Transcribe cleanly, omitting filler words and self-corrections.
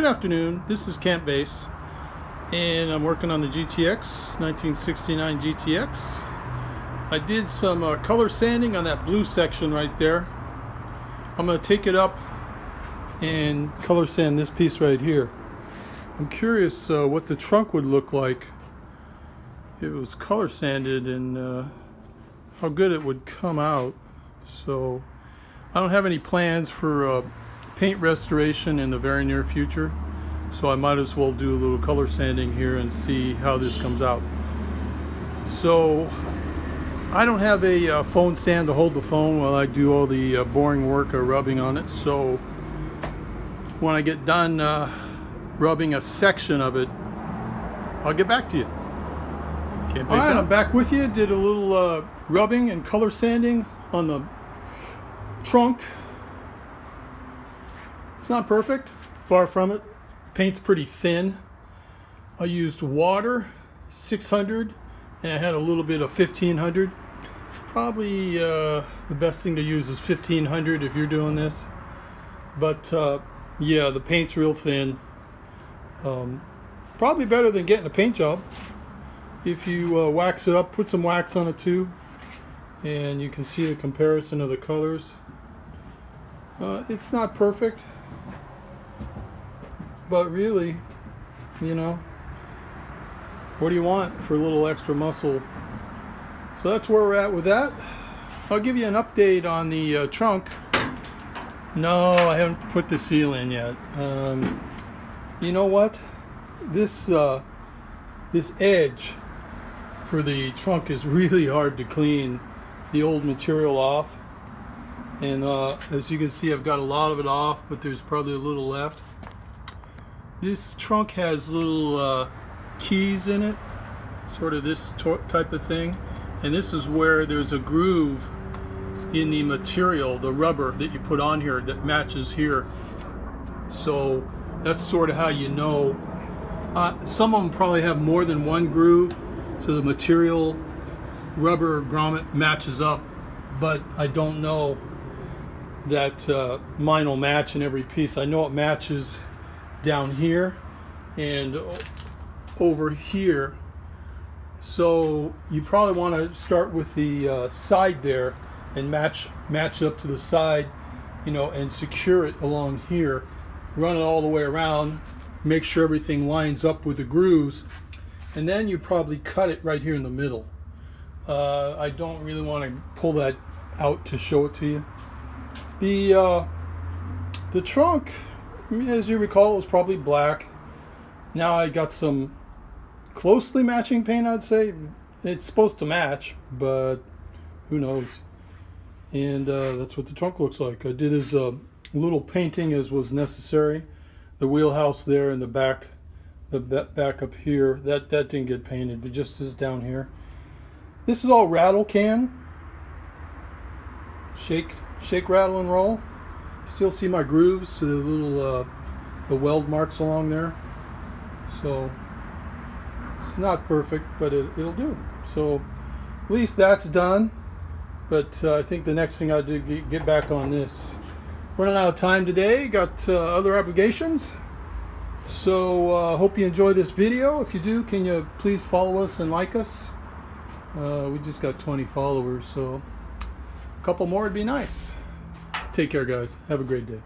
Good afternoon, this is Camp Base, and I'm working on the GTX 1969 GTX. I did some color sanding on that blue section right there. I'm going to take it up and color sand this piece right here. I'm curious what the trunk would look like if it was color sanded and how good it would come out. So I don't have any plans for paint restoration in the very near future, so I might as well do a little color sanding here and see how this comes out. So I don't have a phone stand to hold the phone while I do all the boring work of rubbing on it, so when I get done rubbing a section of it, I'll get back to you. Alright, I'm back with you. Did a little rubbing and color sanding on the trunk. It's not perfect, far from it. Paint's pretty thin. I used water, 600, and I had a little bit of 1500. Probably the best thing to use is 1500 if you're doing this. But yeah, the paint's real thin. Probably better than getting a paint job. If you wax it up, put some wax on it too, and you can see the comparison of the colors. It's not perfect, but really, you know, what do you want for a little extra muscle? So that's where we're at with that. I'll give you an update on the trunk. No, I haven't put the seal in yet. You know what? This edge for the trunk is really hard to clean the old material off. And as you can see, I've got a lot of it off, but there's probably a little left. This trunk has little keys in it, sort of this type of thing. And this is where there's a groove in the material, the rubber that you put on here that matches here. So that's sort of how you know. Some of them probably have more than one groove, so the material rubber grommet matches up, but I don't know that mine will match in every piece. I know it matches down here and over here, so you probably want to start with the side there and match it up to the side, you know, and secure it along here, run it all the way around, make sure everything lines up with the grooves, and then you probably cut it right here in the middle. I don't really want to pull that out to show it to you. The trunk, as you recall, was probably black. Now I got some closely matching paint, I'd say. It's supposed to match, but who knows. And that's what the trunk looks like. I did as little painting as was necessary. The wheelhouse there in the back, back up here, that didn't get painted, but just this down here. This is all rattle can. Shake, rattle, and roll. Still see my grooves, the little the weld marks along there. So it's not perfect, but it'll do. So at least that's done. But I think the next thing I do get back on this. Running out of time today. Got other obligations. So hope you enjoy this video. If you do, can you please follow us and like us? We just got 20 followers, so a couple more would be nice. Take care, guys. Have a great day.